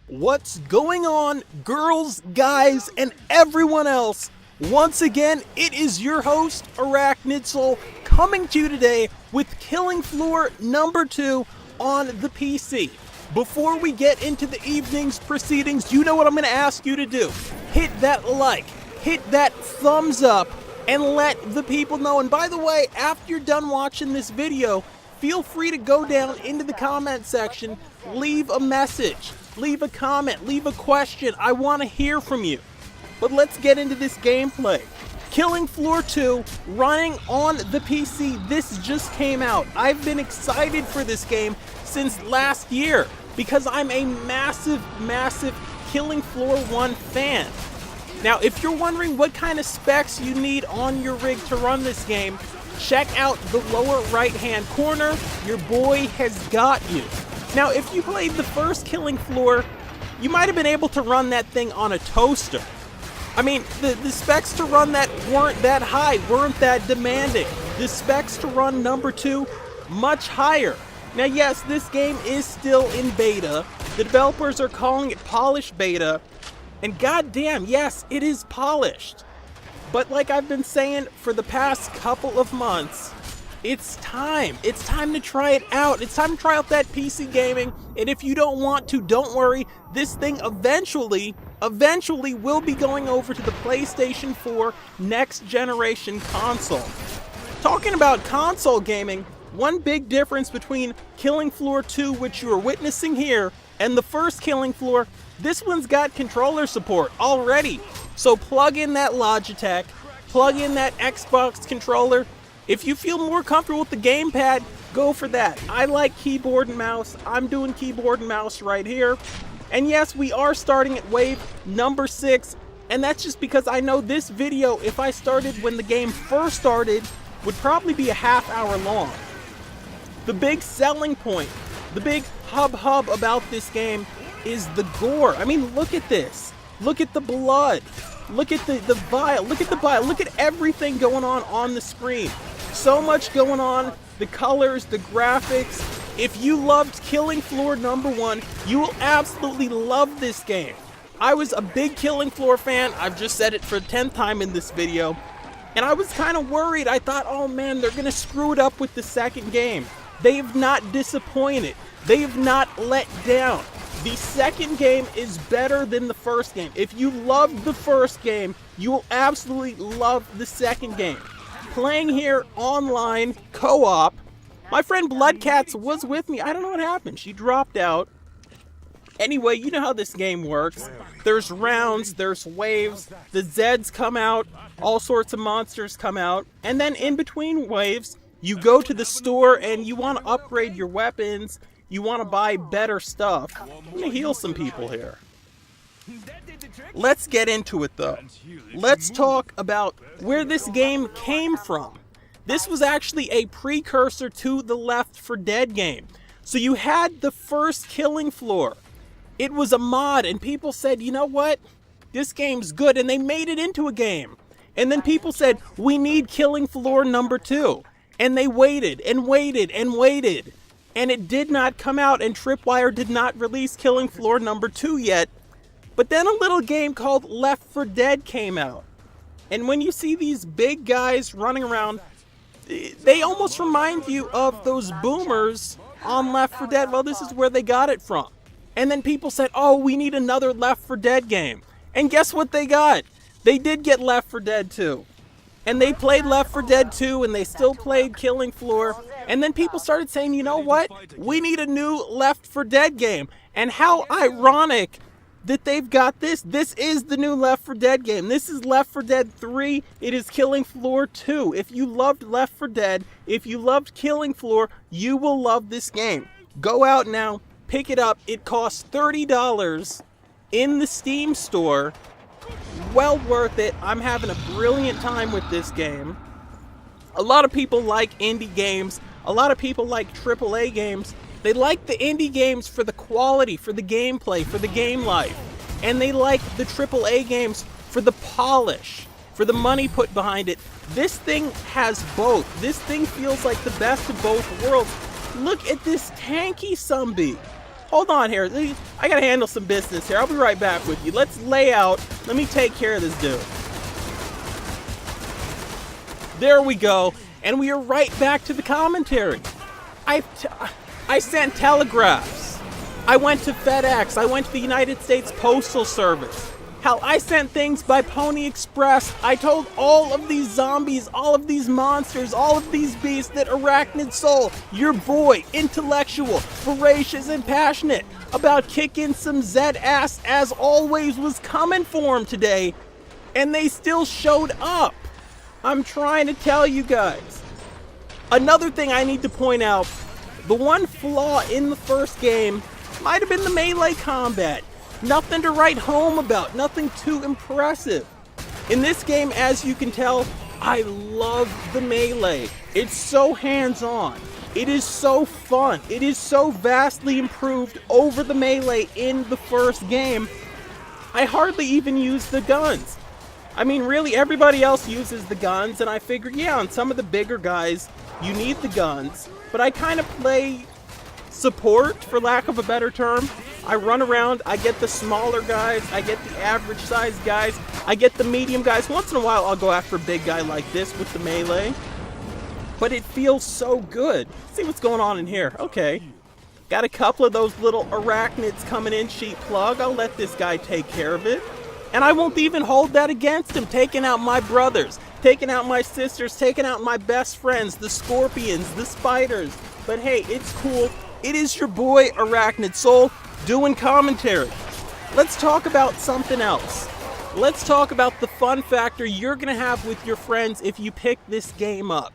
What's going on, girls, guys, and everyone else? Once again, it is your host, Arachnid Soul, coming to you today with Killing Floor number 2 on the PC. Before we get into the evening's proceedings, you know what I'm going to ask you to do. Hit that like, hit that thumbs up, and let the people know. And by the way, after you're done watching this video, feel free to go down into the comment section, leave a message, leave a comment, leave a question. I want to hear from you. But let's get into this gameplay. Killing Floor 2, running on the PC. This just came out. I've been excited for this game since last year because I'm a massive Killing Floor 1 fan. Now, if you're wondering what kind of specs you need on your rig to run this game, check out the lower right-hand corner. Your boy has got you. Now, if you played the first Killing Floor, you might have been able to run that thing on a toaster. I mean, the specs to run that weren't that high, weren't that demanding. The specs to run number 2, much higher. Now, yes, this game is still in beta. The developers are calling it polished beta. And goddamn, yes, it is polished. But like I've been saying for the past couple of months, it's time. It's time to try it out. It's time to try out that PC gaming. And if you don't want to, don't worry. This thing eventually will be going over to the PlayStation 4 next generation console. Talking about console gaming, one big difference between Killing Floor 2, which you are witnessing here, and the first Killing Floor, this one's got controller support already. So plug in that Logitech, plug in that Xbox controller. If you feel more comfortable with the gamepad, go for that. I like keyboard and mouse. I'm doing keyboard and mouse right here. And yes, we are starting at wave number 6, and that's just because I know this video, if I started when the game first started, would probably be a half hour long. The big selling point, the big hub about this game is the gore. I mean, look at this. Look at the blood. Look at the vial. Look at the vial. Look at everything going on the screen. So much going on. The colors, the graphics. If you loved Killing Floor number 1, you will absolutely love this game. I was a big Killing Floor fan. I've just said it for the 10th time in this video. And I was kind of worried. I thought, oh man, they're going to screw it up with the second game. They have not disappointed. They have not let down. The second game is better than the first game. If you loved the first game, you will absolutely love the second game. Playing here online, co-op. My friend Bloodcats was with me. I don't know what happened. She dropped out. Anyway, you know how this game works. There's rounds, there's waves, the Zeds come out, all sorts of monsters come out, and then in between waves, you go to the store and you want to upgrade your weapons. You want to buy better stuff. I'm going to heal some people here. Let's get into it though. Let's talk about where this game came from. This was actually a precursor to the Left 4 Dead game. So you had the first Killing Floor. It was a mod and people said, you know what? This game's good, and they made it into a game. And then people said, we need Killing Floor number 2. And they waited and waited and waited. And it did not come out, and Tripwire did not release Killing Floor number 2 yet. But then a little game called Left 4 Dead came out. And when you see these big guys running around, they almost remind you of those boomers on Left 4 Dead. Well, this is where they got it from. And then people said, oh, we need another Left 4 Dead game. And guess what they got? They did get Left 4 Dead 2. And they played Left 4 Dead 2, and they still played Killing Floor. And then people started saying, you know what? We need a new Left 4 Dead game. And how ironic that they've got this. This is the new Left 4 Dead game. This is Left 4 Dead 3. It is Killing Floor 2. If you loved Left 4 Dead, if you loved Killing Floor, you will love this game. Go out now, pick it up. It costs $30 in the Steam store. Well worth it. I'm having a brilliant time with this game. A lot of people like indie games. A lot of people like AAA games. They like the indie games for the quality, for the gameplay, for the game life. And they like the AAA games for the polish, for the money put behind it. This thing has both. This thing feels like the best of both worlds. Look at this tanky sumbee. Hold on here. I gotta handle some business here. I'll be right back with you. Let's lay out. Let me take care of this dude. There we go. And we are right back to the commentary. I sent telegraphs. I went to FedEx. I went to the United States Postal Service. Hell, I sent things by Pony Express. I told all of these zombies, all of these monsters, all of these beasts that Arachnid Soul, your boy, intellectual, voracious, and passionate about kicking some Zed ass as always, was coming for him today. And they still showed up. I'm trying to tell you guys. Another thing I need to point out, the one flaw in the first game might have been the melee combat. Nothing to write home about, nothing too impressive. In this game, as you can tell, I love the melee. It's so hands-on. It is so fun. It is so vastly improved over the melee in the first game. I hardly even use the guns. I mean, really, everybody else uses the guns, and I figure, yeah, on some of the bigger guys, you need the guns. But I kind of play support, for lack of a better term. I run around, I get the smaller guys, I get the average sized guys, I get the medium guys. Once in a while I'll go after a big guy like this with the melee. But it feels so good. See what's going on in here. Okay. Got a couple of those little arachnids coming in, cheap plug. I'll let this guy take care of it. And I won't even hold that against him, taking out my brothers, taking out my sisters, taking out my best friends, the scorpions, the spiders. But hey, it's cool. It is your boy Arachnid Soul doing commentary. Let's talk about something else. Let's talk about the fun factor you're gonna have with your friends if you pick this game up.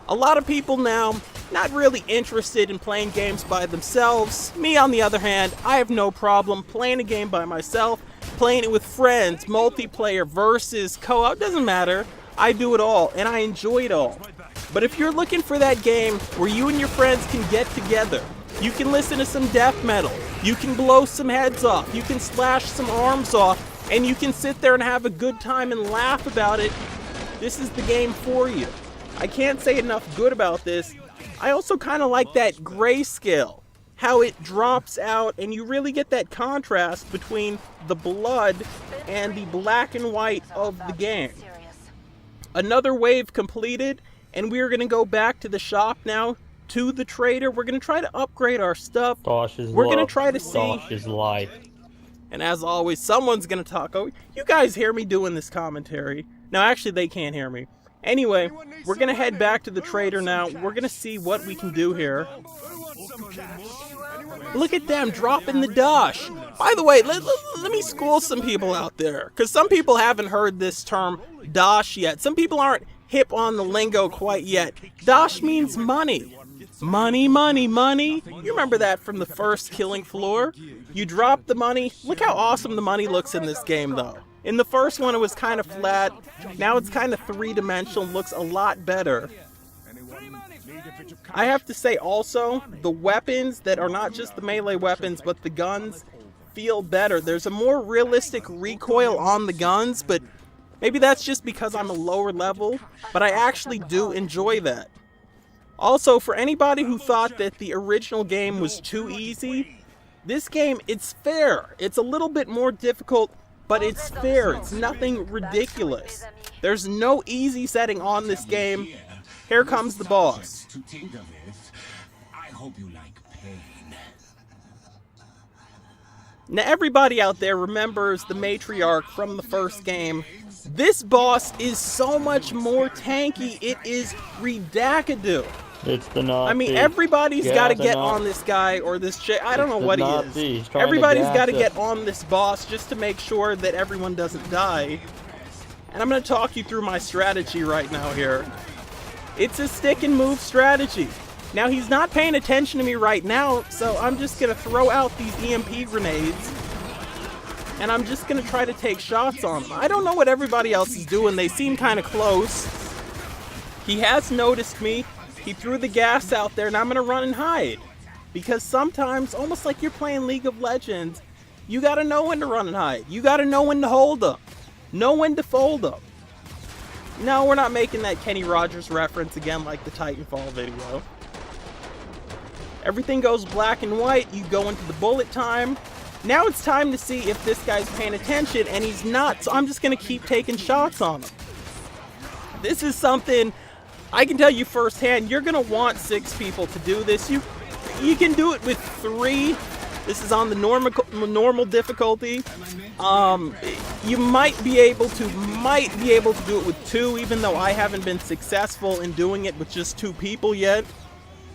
A lot of people now not really interested in playing games by themselves. Me, on the other hand, I have no problem playing a game by myself, playing it with friends, multiplayer, versus, co-op, doesn't matter. I do it all, and I enjoy it all. But if you're looking for that game where you and your friends can get together, you can listen to some death metal, you can blow some heads off, you can slash some arms off, and you can sit there and have a good time and laugh about it, this is the game for you. I can't say enough good about this. I also kind of like that grayscale, how it drops out, and you really get that contrast between the blood and the black and white of the game. Another wave completed, and we are going to go back to the shop now, to the trader. We're going to try to upgrade our stuff. We're going to try to see. Dosh is life. And as always, someone's going to talk. Oh, you guys hear me doing this commentary. No, actually, they can't hear me. Anyway, we're going to head back to the trader now. We're going to see what we can do here. Look at them dropping the dosh. By the way, let me school some people out there, because some people haven't heard this term dosh yet. Some people aren't hip on the lingo quite yet. Dosh means money. Money, money, money. You remember that from the first Killing Floor? You drop the money. Look how awesome the money looks in this game, though. In the first one, it was kind of flat. Now it's kind of three-dimensional, looks a lot better. I have to say also, the weapons that are not just the melee weapons, but the guns, feel better. There's a more realistic recoil on the guns, but maybe that's just because I'm a lower level, but I actually do enjoy that. Also, for anybody who thought that the original game was too easy, this game, it's fair. It's a little bit more difficult, but it's fair. It's nothing ridiculous. There's no easy setting on this game. Here comes the boss. I hope you like pain. Now, everybody out there remembers the matriarch from the first game. This boss is so much more tanky. It is redacted. It's the Nazi. I mean, everybody's got to get on this guy or this chick. I don't know what he is. Everybody's got to get on this boss just to make sure that everyone doesn't die. And I'm going to talk you through my strategy right now here. It's a stick and move strategy. Now, he's not paying attention to me right now, so I'm just going to throw out these EMP grenades. And I'm just going to try to take shots on him. I don't know what everybody else is doing. They seem kind of close. He has noticed me. He threw the gas out there, and I'm going to run and hide. Because sometimes, almost like you're playing League of Legends, you got to know when to run and hide. You got to know when to hold up. Know when to fold up. No, we're not making that Kenny Rogers reference again like the Titanfall video. Everything goes black and white. You go into the bullet time. Now it's time to see if this guy's paying attention, and he's not, so I'm just going to keep taking shots on him. This is something I can tell you firsthand. You're going to want 6 people to do this. You can do it with 3. This is on the normal difficulty. You might be able to do it with 2, even though I haven't been successful in doing it with just 2 people yet.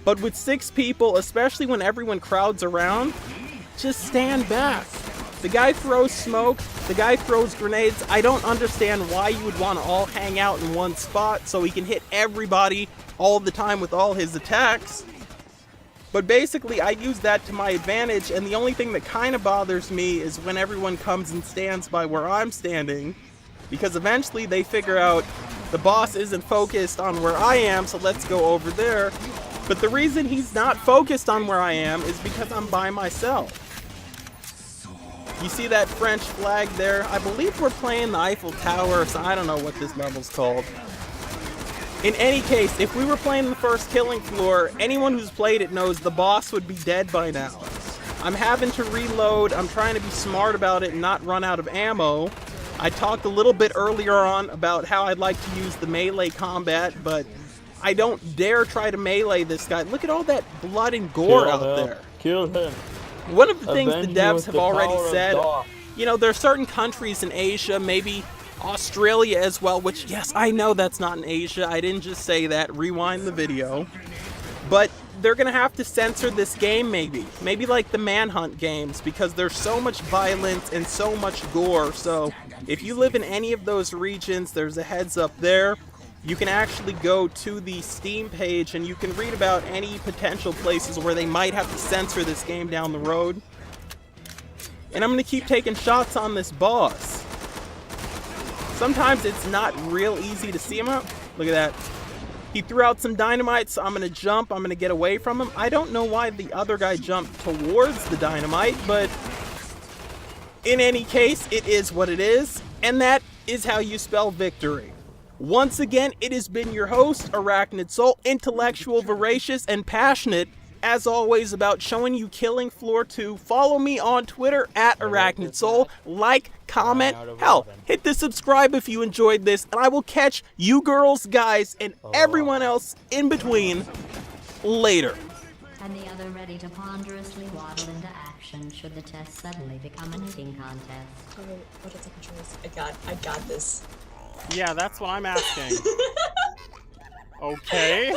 But with 6 people, especially when everyone crowds around, just stand back. The guy throws smoke, the guy throws grenades. I don't understand why you would want to all hang out in one spot so he can hit everybody all the time with all his attacks. But basically, I use that to my advantage, and the only thing that kind of bothers me is when everyone comes and stands by where I'm standing, because eventually they figure out the boss isn't focused on where I am, so let's go over there. But the reason he's not focused on where I am is because I'm by myself. You see that French flag there? I believe we're playing the Eiffel Tower, so I don't know what this level's called. In any case, if we were playing the first Killing Floor, anyone who's played it knows the boss would be dead by now. I'm having to reload. I'm trying to be smart about it and not run out of ammo. I talked a little bit earlier on about how I'd like to use the melee combat, but I don't dare try to melee this guy. Look at all that blood and gore out there. Kill him. One of the things the Avenge devs with have the already power of said, Daw. you know, there are certain countries in Asia, maybe Australia as well, which, yes, I know that's not in Asia. I didn't just say that. Rewind the video. But they're going to have to censor this game maybe. Maybe like the Manhunt games, because there's so much violence and so much gore. So if you live in any of those regions, there's a heads up there. You can actually go to the Steam page and you can read about any potential places where they might have to censor this game down the road. And I'm going to keep taking shots on this boss. Sometimes it's not real easy to see him out. Look at that. He threw out some dynamite, so I'm going to jump. I'm going to get away from him. I don't know why the other guy jumped towards the dynamite, but in any case, it is what it is. And that is how you spell victory. Once again, it has been your host, Arachnid Soul, intellectual, voracious, and passionate, as always, about showing you Killing Floor 2. Follow me on Twitter at Arachnid Soul. Like, comment, hell, hit the subscribe if you enjoyed this, and I will catch you girls, guys, and everyone else in between later. And the other ready to ponderously waddle into action should the test suddenly become a knitting contest. What are the controls? I got this. Yeah, that's what I'm asking. Okay.